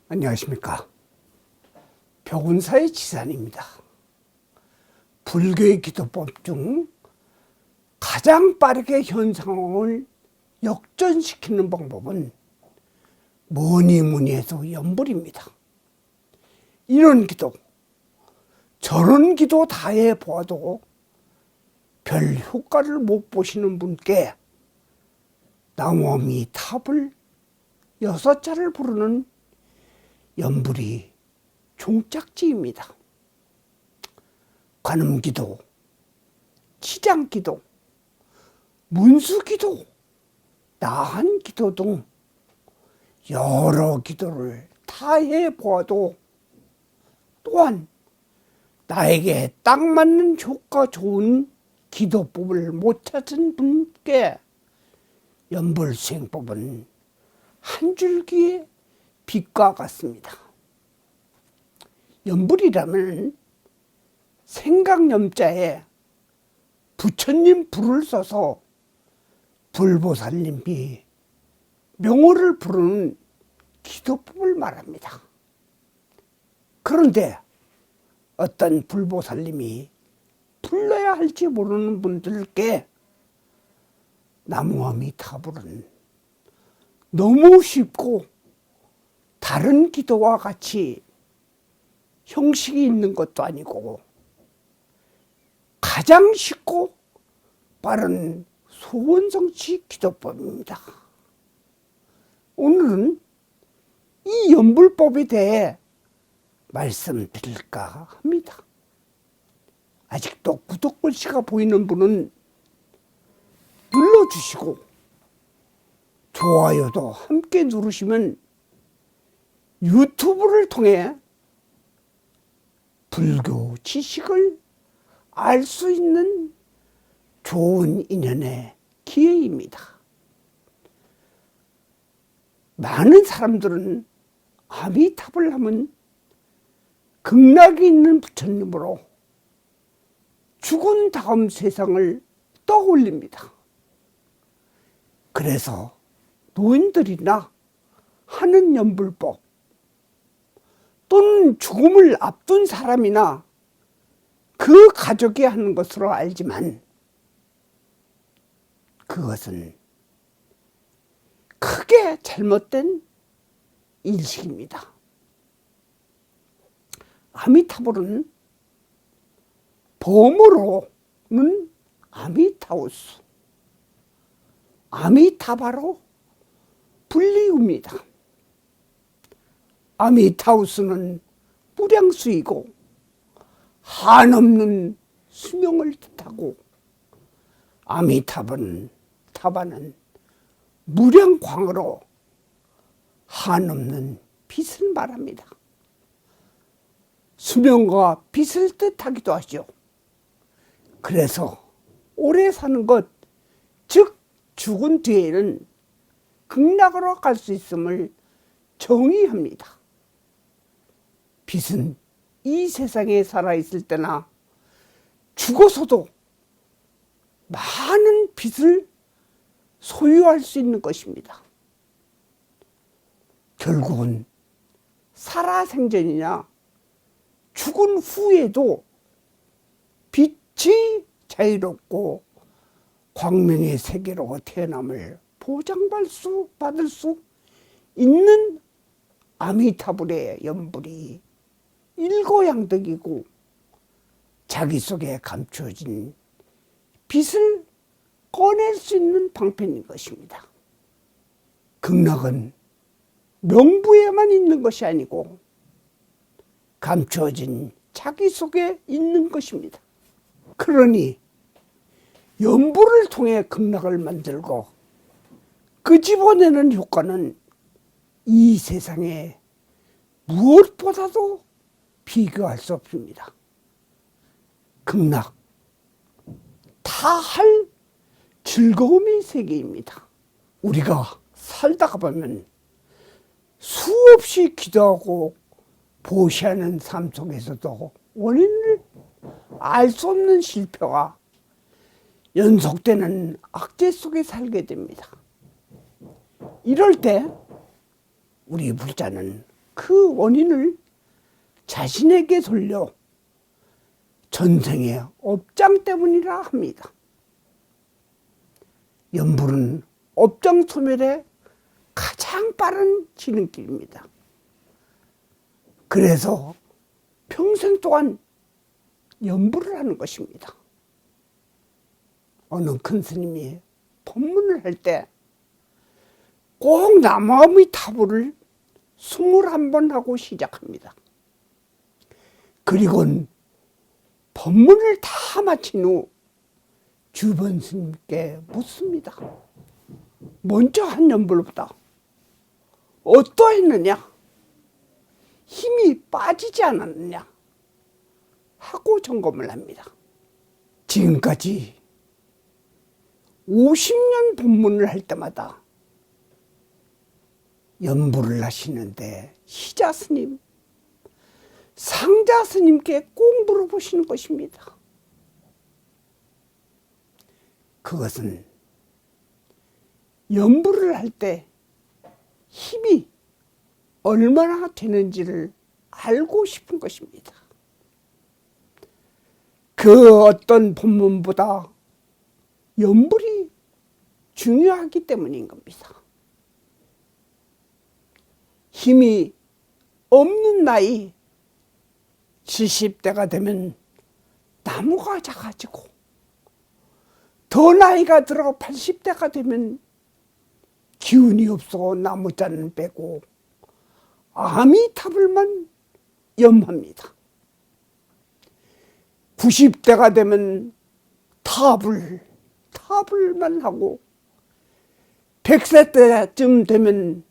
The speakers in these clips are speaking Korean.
안녕하십니까. 벽운사의 지산입니다. 불교의 기도법 중 가장 빠르게 현 상황을 역전시키는 방법은 뭐니 뭐니 해도 연불입니다. 이런 기도, 저런 기도 다 해보아도 별 효과를 못 보시는 분께 나무아미 탑을 6자를 부르는 연불이 종착지입니다. 관음기도, 치장기도, 문수기도, 나한기도 등 여러 기도를 다 해보아도 또한 나에게 딱 맞는 효과 좋은 기도법을 못 찾은 분께 연불수행법은 한 줄기의 빛과 같습니다. 연불이라면 생각염자에 부처님 불을 써서 불보살님이 명호를 부르는 기도법을 말합니다. 그런데 어떤 불보살님이 불러야 할지 모르는 분들께 나무아미타불은 너무 쉽고 다른 기도와 같이 형식이 있는 것도 아니고 가장 쉽고 빠른 소원성취 기도법입니다. 오늘은 이 연불법에 대해 말씀드릴까 합니다. 아직도 구독 글씨가 보이는 분은 눌러주시고 좋아요도 함께 누르시면 유튜브를 통해 불교 지식을 알 수 있는 좋은 인연의 기회입니다. 많은 사람들은 아미탑을 하면 극락에 있는 부처님으로 죽은 다음 세상을 떠올립니다. 그래서 노인들이나 하는 연불법 또는 죽음을 앞둔 사람이나 그 가족이 하는 것으로 알지만 그것은 크게 잘못된 인식입니다. 아미타불은 범어로는 아미타우스, 아미타바로 불리웁니다. 아미타우스는 무량수이고 한없는 수명을 뜻하고 아미타바는 무량광으로 한없는 빛을 말합니다. 수명과 빛을 뜻하기도 하죠. 그래서 오래 사는 것, 즉 죽은 뒤에는 극락으로 갈 수 있음을 정의합니다. 빛은 이 세상에 살아있을 때나 죽어서도 많은 빛을 소유할 수 있는 것입니다. 결국은 살아생전이나 죽은 후에도 빛이 자유롭고 광명의 세계로 태어남을 보장받을 수 있는 아미타불의 연불이 일거양득이고 자기 속에 감추어진 빛을 꺼낼 수 있는 방편인 것입니다. 극락은 명부에만 있는 것이 아니고 감추어진 자기 속에 있는 것입니다. 그러니 연불을 통해 극락을 만들고 끄집어내는 효과는 이 세상에 무엇보다도 비교할 수 없습니다. 극락, 다 할 즐거움의 세계입니다. 우리가 살다가 보면 수없이 기도하고 보시하는 삶 속에서도 원인을 알 수 없는 실패와 연속되는 악재 속에 살게 됩니다. 이럴 때 우리 불자는 그 원인을 자신에게 돌려 전생의 업장 때문이라 합니다. 연불은 업장 소멸의 가장 빠른 지름길입니다. 그래서 평생 동안 연불을 하는 것입니다. 어느 큰 스님이 법문을 할 때 꼭 나무아미타불을 21번 하고 시작합니다. 그리고는 법문을 다 마친 후 주변 스님께 묻습니다. 먼저 한 연불보다 어떠했느냐? 힘이 빠지지 않았느냐? 하고 점검을 합니다. 지금까지 50년 법문을 할 때마다 연불을 하시는데 시자 스님, 상자 스님께 꼭 물어보시는 것입니다. 그것은 연불을 할 때 힘이 얼마나 되는지를 알고 싶은 것입니다. 그 어떤 법문보다 연불이 중요하기 때문인 겁니다. 힘이 없는 나이 70대가 되면 나무가 작아지고, 더 나이가 들어 80대가 되면 기운이 없어 나무자는 빼고 아미타불만 염합니다. 90대가 되면 타불만 하고 100세 때쯤 되면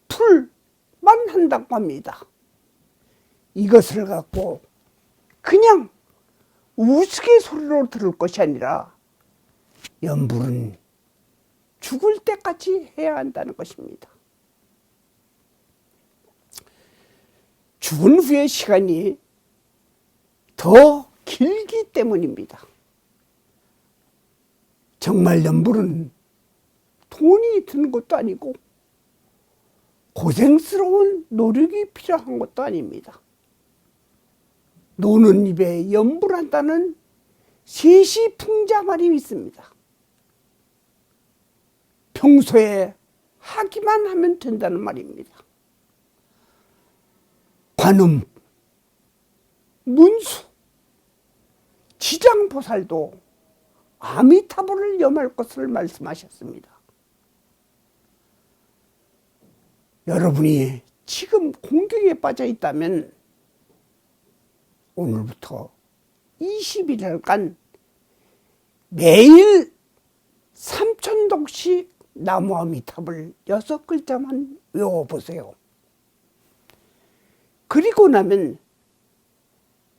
풀만 한다고 합니다. 이것을 갖고 그냥 우스갯소리로 들을 것이 아니라 연불은 죽을 때까지 해야 한다는 것입니다. 죽은 후의 시간이 더 길기 때문입니다. 정말 연불은 돈이 드는 것도 아니고 고생스러운 노력이 필요한 것도 아닙니다. 노는 입에 연불한다는 세시풍자말이 있습니다. 평소에 하기만 하면 된다는 말입니다. 관음, 문수, 지장보살도 아미타불을 염할 것을 말씀하셨습니다. 여러분이 지금 공경에 빠져 있다면 오늘부터 20일간 매일 3000독씩 나무아미타불 6글자만 외워보세요. 그리고 나면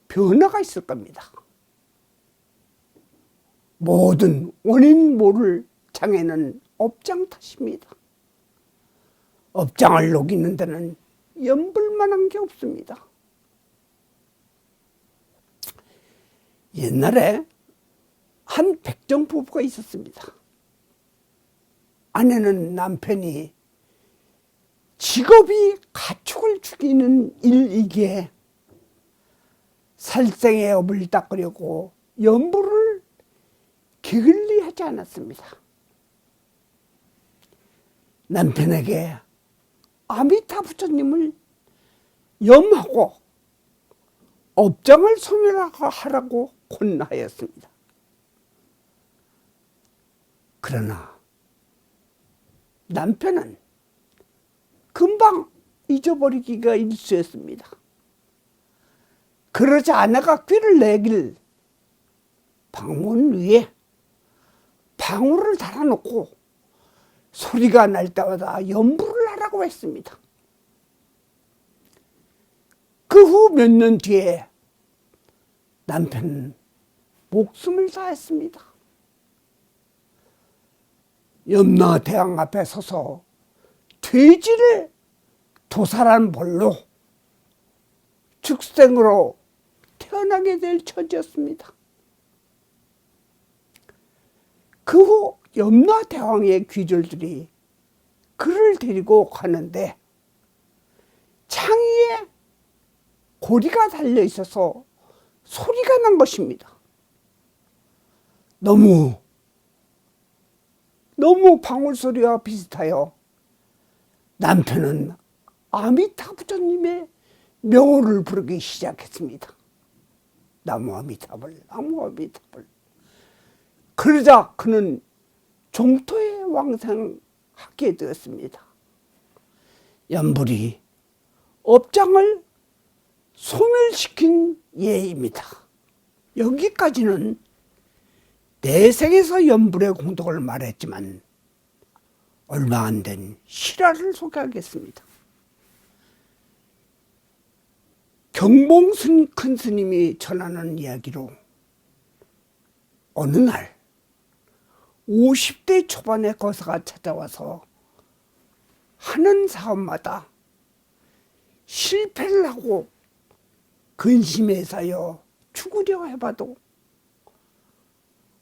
변화가 있을 겁니다. 모든 원인 모를 장애는 업장 탓입니다. 업장을 녹이는 데는 연불만한 게 없습니다. 옛날에 한 백정 부부가 있었습니다. 아내는 남편이 직업이 가축을 죽이는 일이기에 살생의 업을 닦으려고 연불을 게을리 하지 않았습니다. 남편에게 아미타 부처님을 염하고 업장을 소멸하라고 권하였습니다. 그러나 남편은 금방 잊어버리기가 일쑤였습니다. 그러자 아내가 꾀를 내길 방문 위에 방울을 달아놓고 소리가 날 때마다 연불을 하라고 했습니다. 그 후 몇 년 뒤에 남편은 목숨을 다했습니다. 염라대왕 앞에 서서 돼지를 도살한 벌로 축생으로 태어나게 될 처지였습니다. 그 후 염라대왕의 귀졸들이 그를 데리고 가는데 창의에 고리가 달려 있어서 소리가 난 것입니다. 너무 방울소리와 비슷하여 남편은 아미타부처님의 명호를 부르기 시작했습니다. 나무 아미타불, 나무 아미타불. 그러자 그는 종토에 왕생하게 되었습니다. 연불이 업장을 소멸시킨 예입니다. 여기까지는 내생에서 연불의 공덕을 말했지만 얼마 안 된 실화를 소개하겠습니다. 경봉 큰 스님이 전하는 이야기로 어느 날 50대 초반의 거사가 찾아와서 하는 사업마다 실패를 하고 근심에 쌓여 죽으려 해봐도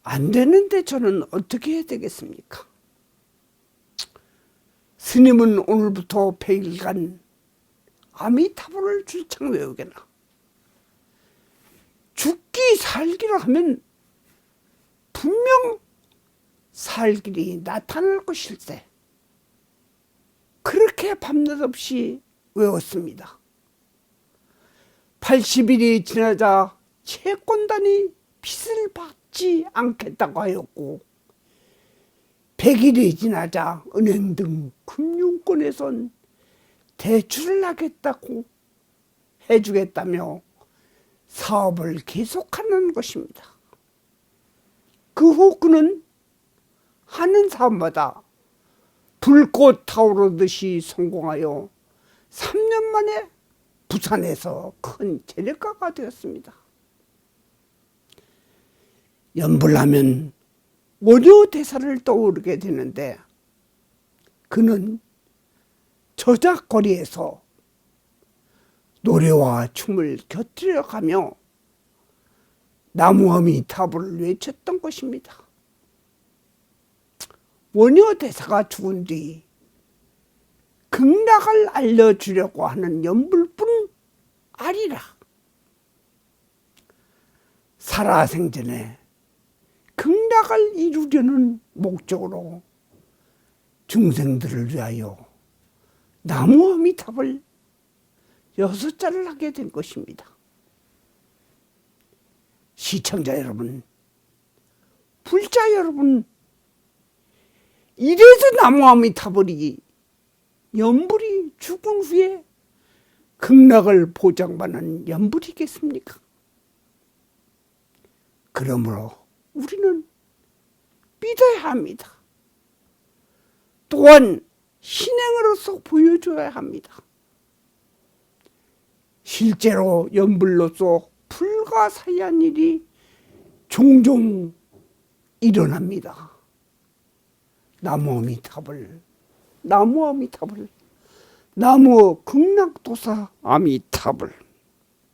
안 되는데 저는 어떻게 해야 되겠습니까? 스님은 오늘부터 100일간 아미타불을 줄창 외우게나. 죽기 살기로 하면 분명 살 길이 나타날 것일세. 그렇게 밤낮 없이 외웠습니다. 80일이 지나자 채권단이 빚을 받지 않겠다고 하였고 100일이 지나자 은행 등 금융권에선 대출을 하겠다고 해주겠다며 사업을 계속하는 것입니다. 그 후 그는 하는 사업마다 불꽃 타오르듯이 성공하여 3년 만에 부산에서 큰 재력가가 되었습니다. 연불하면 원효대사를 떠오르게 되는데 그는 저작거리에서 노래와 춤을 곁들여 가며 나무아미타불을 외쳤던 것입니다. 원효대사가 죽은 뒤 극락을 알려주려고 하는 연불뿐 아니라 살아생전에 극락을 이루려는 목적으로 중생들을 위하여 나무아미타불 6자를 하게 된 것입니다. 시청자 여러분, 불자 여러분, 이래서 나무아미타불이 연불이 죽은 후에 극락을 보장받는 연불이겠습니까? 그러므로 우리는 믿어야 합니다. 또한 신행으로서 보여줘야 합니다. 실제로 연불로서 불가사의한 일이 종종 일어납니다. 나무아미타불, 나무아미타불, 나무 극락도사 아미타불.